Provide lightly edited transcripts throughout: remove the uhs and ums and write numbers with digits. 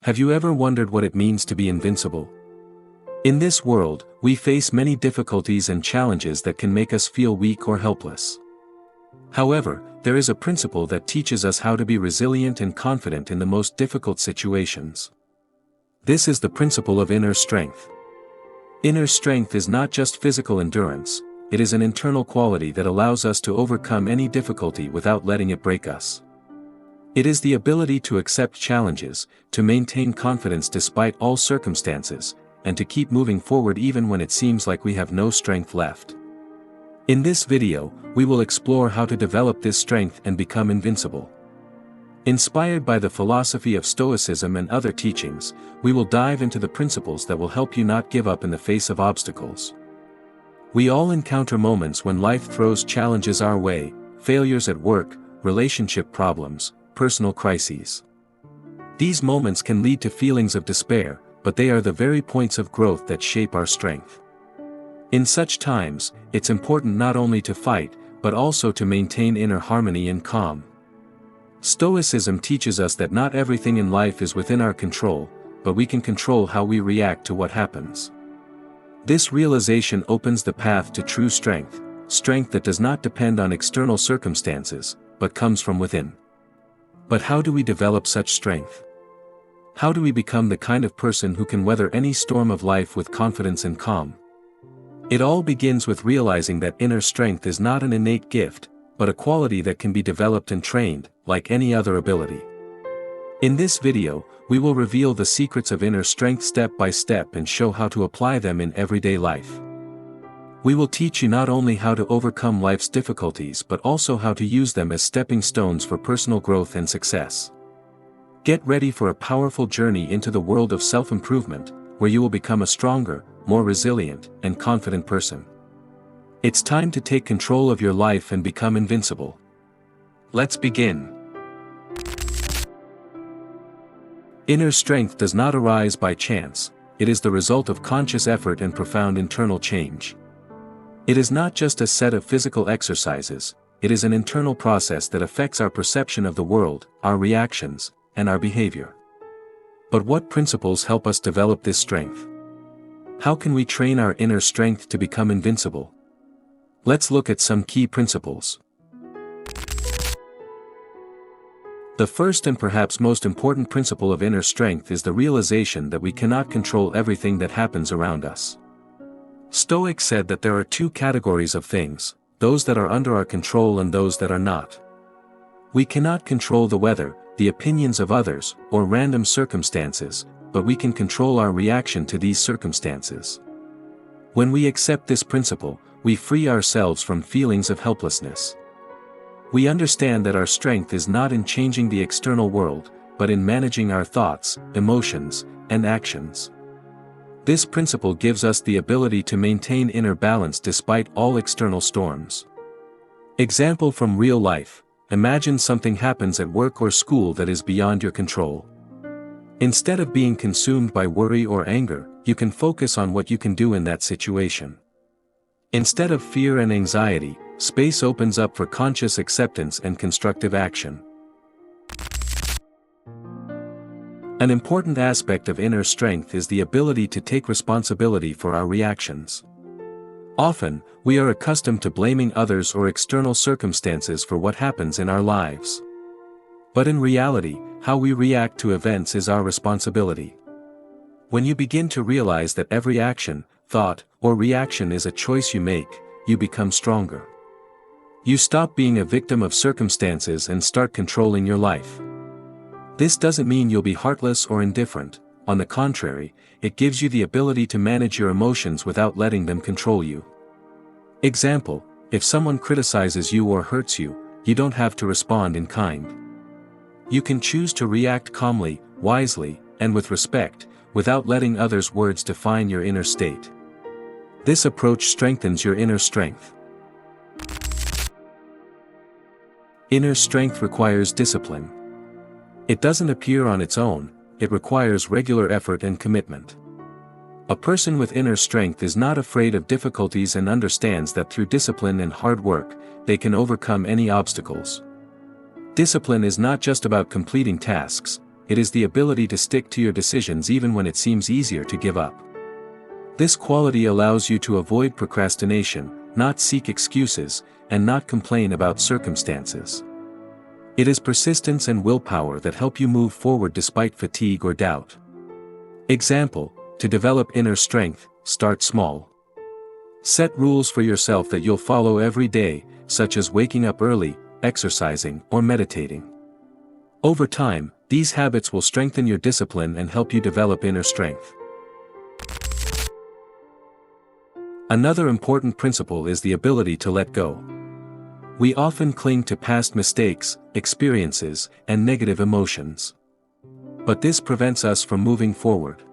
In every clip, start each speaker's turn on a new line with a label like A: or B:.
A: Have you ever wondered what it means to be invincible? In this world, we face many difficulties and challenges that can make us feel weak or helpless. However, there is a principle that teaches us how to be resilient and confident in the most difficult situations. This is the principle of inner strength. Inner strength is not just physical endurance, it is an internal quality that allows us to overcome any difficulty without letting it break us. It is the ability to accept challenges, to maintain confidence despite all circumstances, and to keep moving forward even when it seems like we have no strength left. In this video, we will explore how to develop this strength and become invincible. Inspired by the philosophy of Stoicism and other teachings, we will dive into the principles that will help you not give up in the face of obstacles. We all encounter moments when life throws challenges our way, failures at work, relationship problems, personal crises. These moments can lead to feelings of despair, but they are the very points of growth that shape our strength. In such times, it's important not only to fight, but also to maintain inner harmony and calm. Stoicism teaches us that not everything in life is within our control, but we can control how we react to what happens. This realization opens the path to true strength, strength that does not depend on external circumstances, but comes from within. But how do we develop such strength? How do we become the kind of person who can weather any storm of life with confidence and calm? It all begins with realizing that inner strength is not an innate gift, but a quality that can be developed and trained, like any other ability. In this video, we will reveal the secrets of inner strength step by step and show how to apply them in everyday life. We will teach you not only how to overcome life's difficulties but also how to use them as stepping stones for personal growth and success. Get ready for a powerful journey into the world of self-improvement, where you will become a stronger, more resilient, and confident person. It's time to take control of your life and become invincible. Let's begin. Inner strength does not arise by chance, it is the result of conscious effort and profound internal change. It is not just a set of physical exercises, it is an internal process that affects our perception of the world, our reactions, and our behavior. But what principles help us develop this strength? How can we train our inner strength to become invincible? Let's look at some key principles. The first and perhaps most important principle of inner strength is the realization that we cannot control everything that happens around us. Stoics said that there are two categories of things, those that are under our control and those that are not. We cannot control the weather, the opinions of others, or random circumstances, but we can control our reaction to these circumstances. When we accept this principle, we free ourselves from feelings of helplessness. We understand that our strength is not in changing the external world, but in managing our thoughts, emotions, and actions. This principle gives us the ability to maintain inner balance despite all external storms. Example from real life: imagine something happens at work or school that is beyond your control. Instead of being consumed by worry or anger, you can focus on what you can do in that situation. Instead of fear and anxiety, space opens up for conscious acceptance and constructive action. An important aspect of inner strength is the ability to take responsibility for our reactions. Often, we are accustomed to blaming others or external circumstances for what happens in our lives. But in reality, how we react to events is our responsibility. When you begin to realize that every action, thought, or reaction is a choice you make, you become stronger. You stop being a victim of circumstances and start controlling your life. This doesn't mean you'll be heartless or indifferent, on the contrary, it gives you the ability to manage your emotions without letting them control you. Example: if someone criticizes you or hurts you, you don't have to respond in kind. You can choose to react calmly, wisely, and with respect, without letting others' words define your inner state. This approach strengthens your inner strength. Inner strength requires discipline. It doesn't appear on its own, it requires regular effort and commitment. A person with inner strength is not afraid of difficulties and understands that through discipline and hard work, they can overcome any obstacles. Discipline is not just about completing tasks, it is the ability to stick to your decisions even when it seems easier to give up. This quality allows you to avoid procrastination, not seek excuses, and not complain about circumstances. It is persistence and willpower that help you move forward despite fatigue or doubt. Example: to develop inner strength, start small. Set rules for yourself that you'll follow every day, such as waking up early, exercising, or meditating. Over time, these habits will strengthen your discipline and help you develop inner strength. Another important principle is the ability to let go. We often cling to past mistakes, experiences, and negative emotions. But this prevents us from moving forward.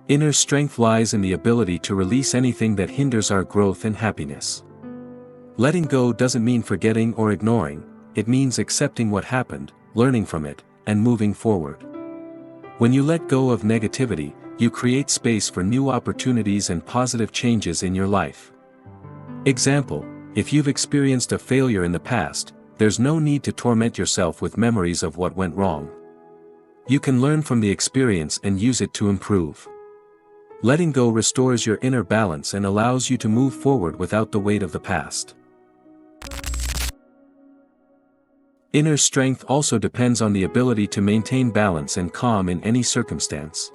A: Inner strength lies in the ability to release anything that hinders our growth and happiness. Letting go doesn't mean forgetting or ignoring, it means accepting what happened, learning from it, and moving forward. When you let go of negativity, you create space for new opportunities and positive changes in your life. Example: if you've experienced a failure in the past, there's no need to torment yourself with memories of what went wrong. You can learn from the experience and use it to improve. Letting go restores your inner balance and allows you to move forward without the weight of the past. Inner strength also depends on the ability to maintain balance and calm in any circumstance.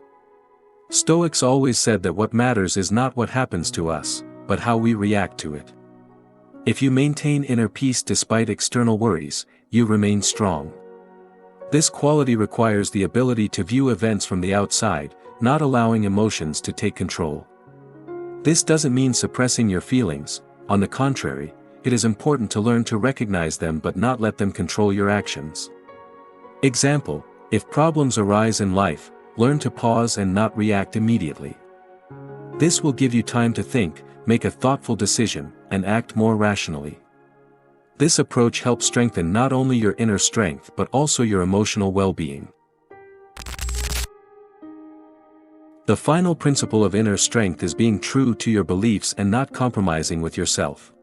A: Stoics always said that what matters is not what happens to us, but how we react to it. If you maintain inner peace despite external worries, you remain strong. This quality requires the ability to view events from the outside, not allowing emotions to take control. This doesn't mean suppressing your feelings; on the contrary, it is important to learn to recognize them but not let them control your actions. Example: if problems arise in life, learn to pause and not react immediately. This will give you time to think, make a thoughtful decision, and act more rationally. This approach helps strengthen not only your inner strength but also your emotional well-being. The final principle of inner strength is being true to your beliefs and not compromising with yourself.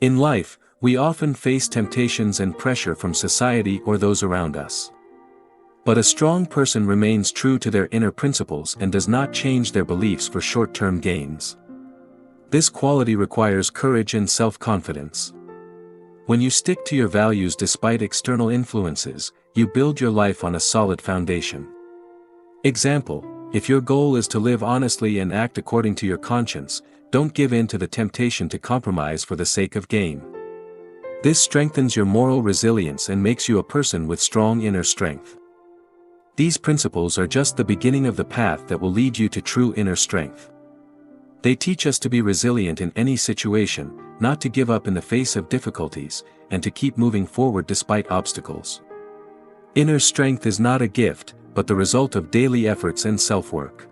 A: In life, we often face temptations and pressure from society or those around us. But a strong person remains true to their inner principles and does not change their beliefs for short-term gains. This quality requires courage and self-confidence. When you stick to your values despite external influences, you build your life on a solid foundation. Example: if your goal is to live honestly and act according to your conscience, don't give in to the temptation to compromise for the sake of gain. This strengthens your moral resilience and makes you a person with strong inner strength. These principles are just the beginning of the path that will lead you to true inner strength. They teach us to be resilient in any situation, not to give up in the face of difficulties, and to keep moving forward despite obstacles. Inner strength is not a gift, but the result of daily efforts and self-work.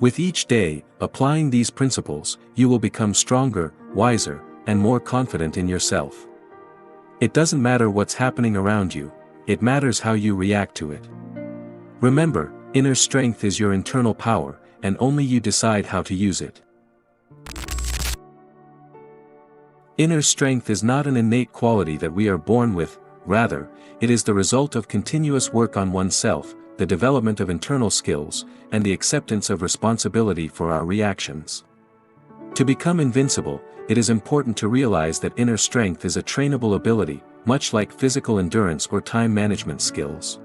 A: With each day, applying these principles, you will become stronger, wiser, and more confident in yourself. It doesn't matter what's happening around you, it matters how you react to it. Remember, inner strength is your internal power, and only you decide how to use it. Inner strength is not an innate quality that we are born with, rather, it is the result of continuous work on oneself, the development of internal skills, and the acceptance of responsibility for our reactions. To become invincible, it is important to realize that inner strength is a trainable ability, much like physical endurance or time management skills.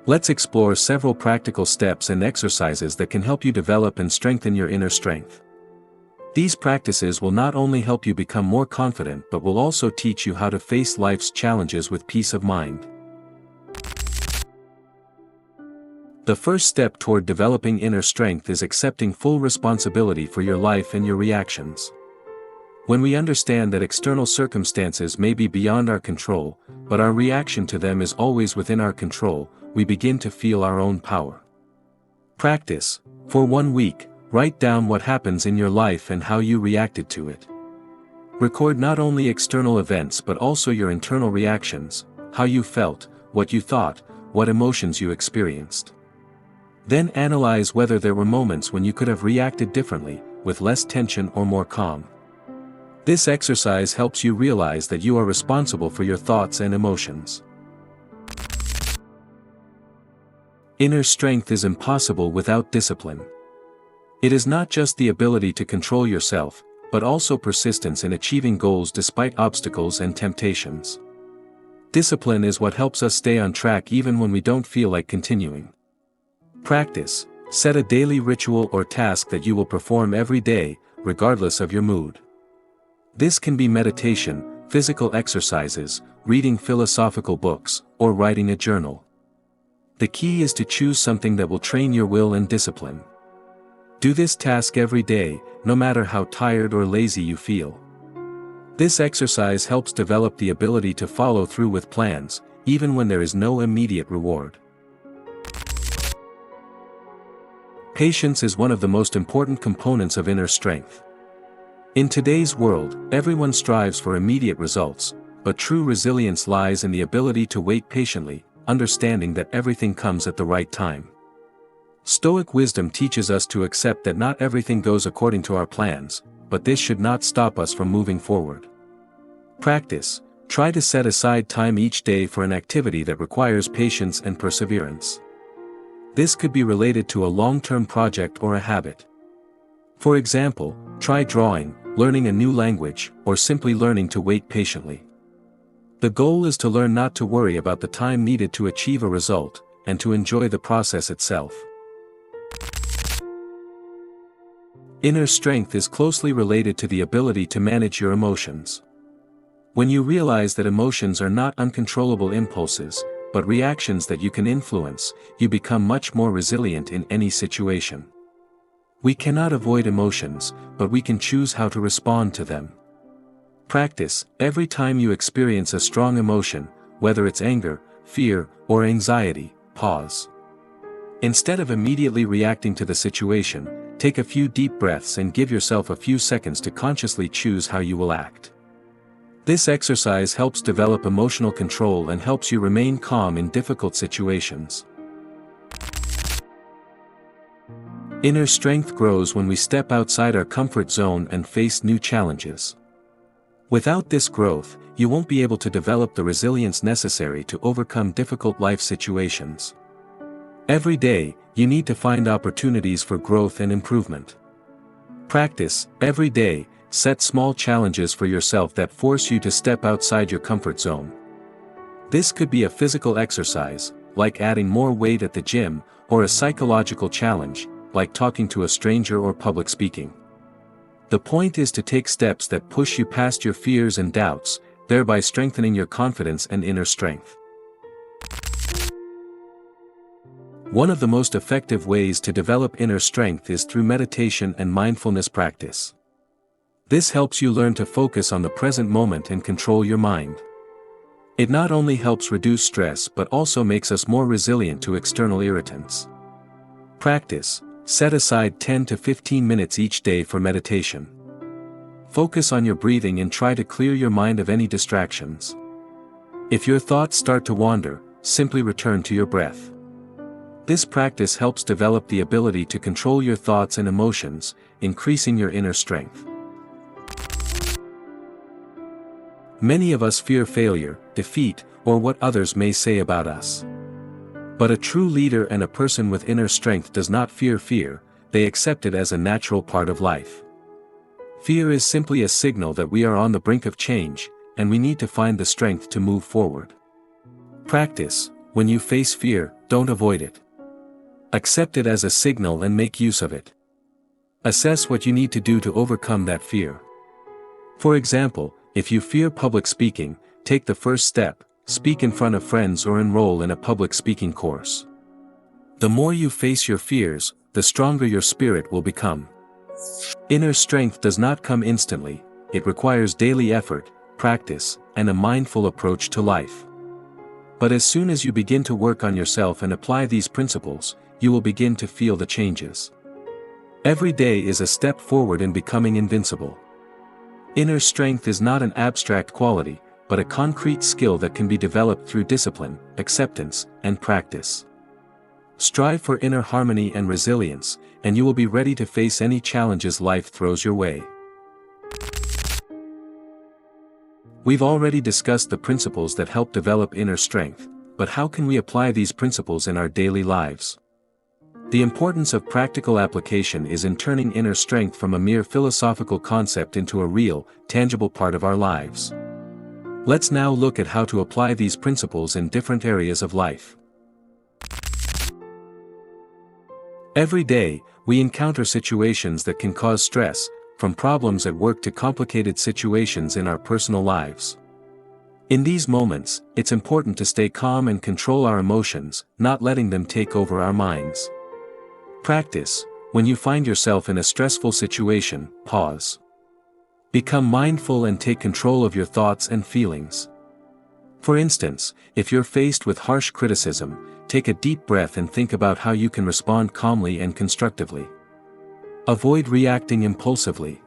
A: Let's explore several practical steps and exercises that can help you develop and strengthen your inner strength. These practices will not only help you become more confident but will also teach you how to face life's challenges with peace of mind. The first step toward developing inner strength is accepting full responsibility for your life and your reactions. When we understand that external circumstances may be beyond our control, but our reaction to them is always within our control, we begin to feel our own power. Practice. For 1 week, write down what happens in your life and how you reacted to it. Record not only external events but also your internal reactions, how you felt, what you thought, what emotions you experienced. Then analyze whether there were moments when you could have reacted differently, with less tension or more calm. This exercise helps you realize that you are responsible for your thoughts and emotions. Inner strength is impossible without discipline. It is not just the ability to control yourself, but also persistence in achieving goals despite obstacles and temptations. Discipline is what helps us stay on track even when we don't feel like continuing. Practice. Set a daily ritual or task that you will perform every day, regardless of your mood. This can be meditation, physical exercises, reading philosophical books, or writing a journal. The key is to choose something that will train your will and discipline. Do this task every day, no matter how tired or lazy you feel. This exercise helps develop the ability to follow through with plans, even when there is no immediate reward. Patience is one of the most important components of inner strength. In today's world, everyone strives for immediate results, but true resilience lies in the ability to wait patiently, understanding that everything comes at the right time. Stoic wisdom teaches us to accept that not everything goes according to our plans, but this should not stop us from moving forward. Practice. Try to set aside time each day for an activity that requires patience and perseverance. This could be related to a long-term project or a habit. For example, try drawing, learning a new language, or simply learning to wait patiently. The goal is to learn not to worry about the time needed to achieve a result, and to enjoy the process itself. Inner strength is closely related to the ability to manage your emotions. When you realize that emotions are not uncontrollable impulses, but reactions that you can influence, you become much more resilient in any situation. We cannot avoid emotions, but we can choose how to respond to them. Practice. Every time you experience a strong emotion, whether it's anger, fear, or anxiety, pause. Instead of immediately reacting to the situation, take a few deep breaths and give yourself a few seconds to consciously choose how you will act. This exercise helps develop emotional control and helps you remain calm in difficult situations. Inner strength grows when we step outside our comfort zone and face new challenges. Without this growth, you won't be able to develop the resilience necessary to overcome difficult life situations. Every day, you need to find opportunities for growth and improvement. Practice. Every day, set small challenges for yourself that force you to step outside your comfort zone. This could be a physical exercise, like adding more weight at the gym, or a psychological challenge, like talking to a stranger or public speaking. The point is to take steps that push you past your fears and doubts, thereby strengthening your confidence and inner strength. One of the most effective ways to develop inner strength is through meditation and mindfulness practice. This helps you learn to focus on the present moment and control your mind. It not only helps reduce stress but also makes us more resilient to external irritants. Practice. Set aside 10 to 15 minutes each day for meditation. Focus on your breathing and try to clear your mind of any distractions. If your thoughts start to wander, simply return to your breath. This practice helps develop the ability to control your thoughts and emotions, increasing your inner strength. Many of us fear failure, defeat, or what others may say about us. But a true leader and a person with inner strength does not fear fear, they accept it as a natural part of life. Fear is simply a signal that we are on the brink of change, and we need to find the strength to move forward. Practice. When you face fear, don't avoid it. Accept it as a signal and make use of it. Assess what you need to do to overcome that fear. For example, if you fear public speaking, take the first step. Speak in front of friends or enroll in a public speaking course. The more you face your fears, the stronger your spirit will become. Inner strength does not come instantly, it requires daily effort, practice, and a mindful approach to life. But as soon as you begin to work on yourself and apply these principles, you will begin to feel the changes. Every day is a step forward in becoming invincible. Inner strength is not an abstract quality, but a concrete skill that can be developed through discipline, acceptance, and practice. Strive for inner harmony and resilience, and you will be ready to face any challenges life throws your way. We've already discussed the principles that help develop inner strength, but how can we apply these principles in our daily lives? The importance of practical application is in turning inner strength from a mere philosophical concept into a real, tangible part of our lives. Let's now look at how to apply these principles in different areas of life. Every day, we encounter situations that can cause stress, from problems at work to complicated situations in our personal lives. In these moments, it's important to stay calm and control our emotions, not letting them take over our minds. Practice: when you find yourself in a stressful situation, pause. Become mindful and take control of your thoughts and feelings. For instance, if you're faced with harsh criticism, take a deep breath and think about how you can respond calmly and constructively. Avoid reacting impulsively.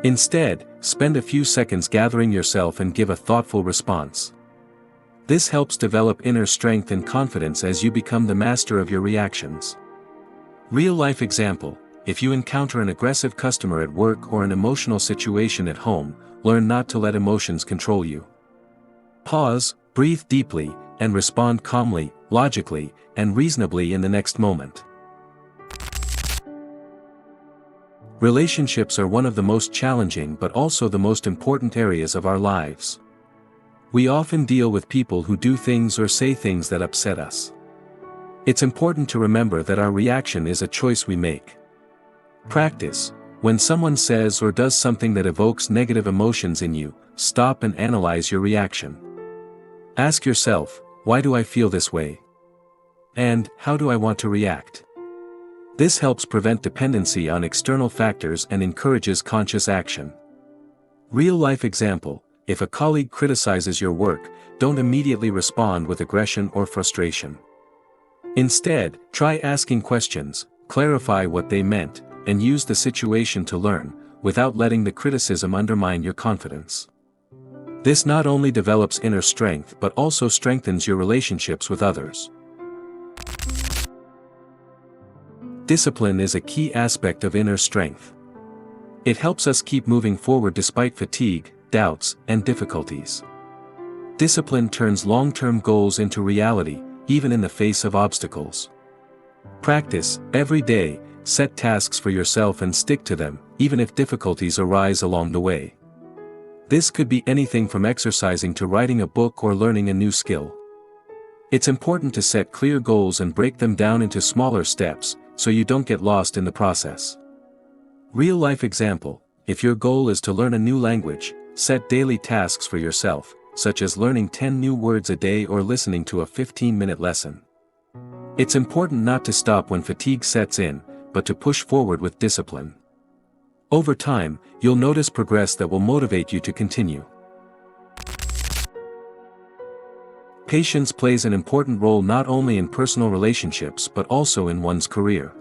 A: Instead, spend a few seconds gathering yourself and give a thoughtful response. This helps develop inner strength and confidence as you become the master of your reactions. Real-life example: if you encounter an aggressive customer at work or an emotional situation at home, learn not to let emotions control you. Pause, breathe deeply, and respond calmly, logically, and reasonably in the next moment. Relationships are one of the most challenging but also the most important areas of our lives. We often deal with people who do things or say things that upset us. It's important to remember that our reaction is a choice we make. Practice: when someone says or does something that evokes negative emotions in you, stop and analyze your reaction. Ask yourself, why do I feel this way? And, how do I want to react? This helps prevent dependency on external factors and encourages conscious action. Real-life example: if a colleague criticizes your work, don't immediately respond with aggression or frustration. Instead, try asking questions, clarify what they meant, and use the situation to learn, without letting the criticism undermine your confidence. This not only develops inner strength but also strengthens your relationships with others. Discipline is a key aspect of inner strength. It helps us keep moving forward despite fatigue, doubts, and difficulties. Discipline turns long-term goals into reality, even in the face of obstacles. Practice: every day, set tasks for yourself and stick to them, even if difficulties arise along the way. This could be anything from exercising to writing a book or learning a new skill. It's important to set clear goals and break them down into smaller steps, so you don't get lost in the process. Real-life example: if your goal is to learn a new language, set daily tasks for yourself, such as learning 10 new words a day or listening to a 15-minute lesson. It's important not to stop when fatigue sets in, but to push forward with discipline. Over time, you'll notice progress that will motivate you to continue. Patience plays an important role not only in personal relationships but also in one's career.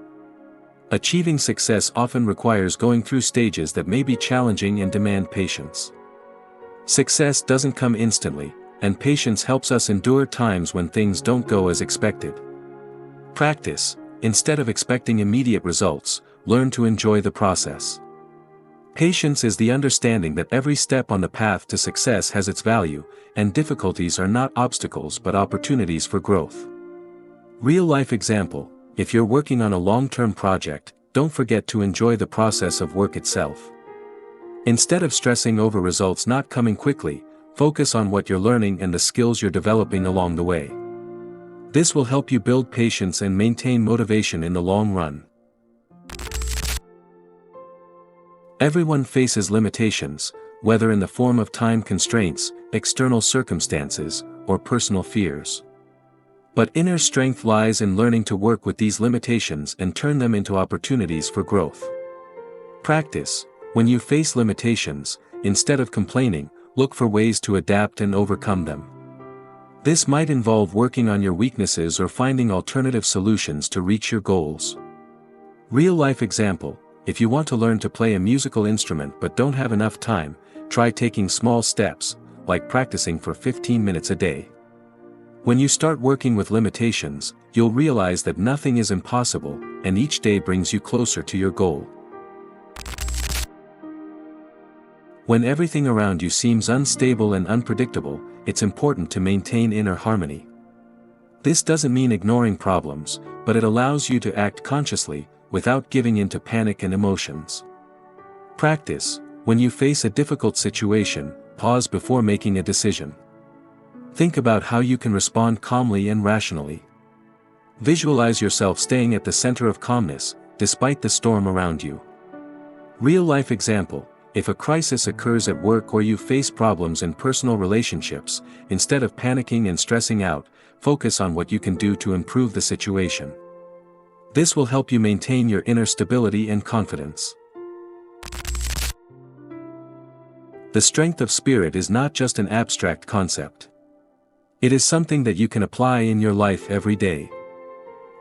A: Achieving success often requires going through stages that may be challenging and demand patience. Success doesn't come instantly, and patience helps us endure times when things don't go as expected. Practice: instead of expecting immediate results, learn to enjoy the process. Patience is the understanding that every step on the path to success has its value, and difficulties are not obstacles but opportunities for growth. Real-life example: if you're working on a long-term project, don't forget to enjoy the process of work itself. Instead of stressing over results not coming quickly, focus on what you're learning and the skills you're developing along the way. This will help you build patience and maintain motivation in the long run. Everyone faces limitations, whether in the form of time constraints, external circumstances, or personal fears. But inner strength lies in learning to work with these limitations and turn them into opportunities for growth. Practice: when you face limitations, instead of complaining, look for ways to adapt and overcome them. This might involve working on your weaknesses or finding alternative solutions to reach your goals. Real-life example: if you want to learn to play a musical instrument but don't have enough time, try taking small steps, like practicing for 15 minutes a day. When you start working with limitations, you'll realize that nothing is impossible, and each day brings you closer to your goal. When everything around you seems unstable and unpredictable, it's important to maintain inner harmony. This doesn't mean ignoring problems, but it allows you to act consciously, without giving in to panic and emotions. Practice. When you face a difficult situation, pause before making a decision. Think about how you can respond calmly and rationally. Visualize yourself staying at the center of calmness, despite the storm around you. Real-life example: if a crisis occurs at work or you face problems in personal relationships, instead of panicking and stressing out, focus on what you can do to improve the situation. This will help you maintain your inner stability and confidence. The strength of spirit is not just an abstract concept. It is something that you can apply in your life every day.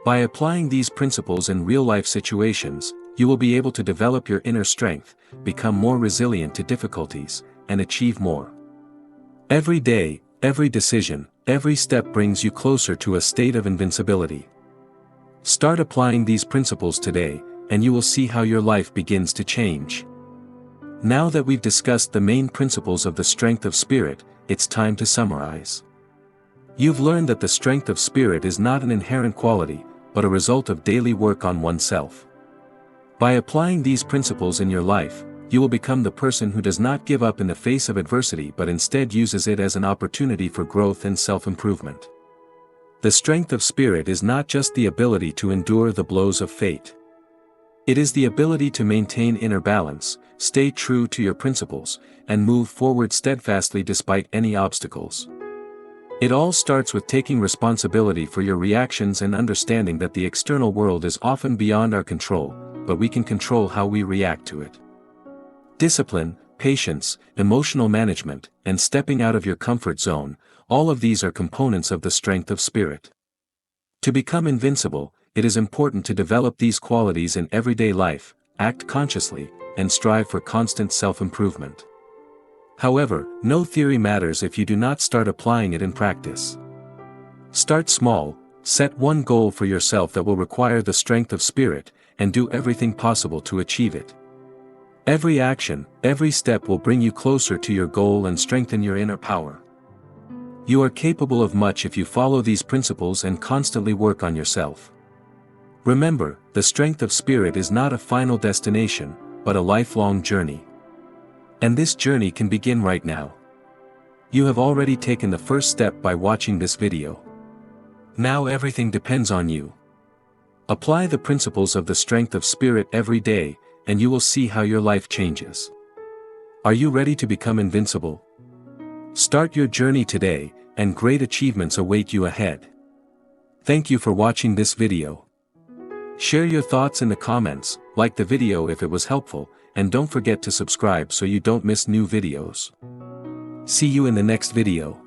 A: By applying these principles in real-life situations, you will be able to develop your inner strength, become more resilient to difficulties, and achieve more. Every day, every decision, every step brings you closer to a state of invincibility. Start applying these principles today, and you will see how your life begins to change. Now that we've discussed the main principles of the strength of spirit, it's time to summarize. You've learned that the strength of spirit is not an inherent quality, but a result of daily work on oneself. By applying these principles in your life, you will become the person who does not give up in the face of adversity but instead uses it as an opportunity for growth and self-improvement. The strength of spirit is not just the ability to endure the blows of fate. It is the ability to maintain inner balance, stay true to your principles, and move forward steadfastly despite any obstacles. It all starts with taking responsibility for your reactions and understanding that the external world is often beyond our control, but we can control how we react to it. Discipline, patience, emotional management, and stepping out of your comfort zone, all of these are components of the strength of spirit. To become invincible, it is important to develop these qualities in everyday life, act consciously, and strive for constant self-improvement. However, no theory matters if you do not start applying it in practice. Start small, set one goal for yourself that will require the strength of spirit, and do everything possible to achieve it. Every action, every step will bring you closer to your goal and strengthen your inner power. You are capable of much if you follow these principles and constantly work on yourself. Remember, the strength of spirit is not a final destination, but a lifelong journey. And this journey can begin right now. You have already taken the first step by watching this video. Now everything depends on you. Apply the principles of the strength of spirit every day, and you will see how your life changes. Are you ready to become invincible? Start your journey today, and great achievements await you ahead. Thank you for watching this video. Share your thoughts in the comments, like the video if it was helpful, and don't forget to subscribe so you don't miss new videos. See you in the next video.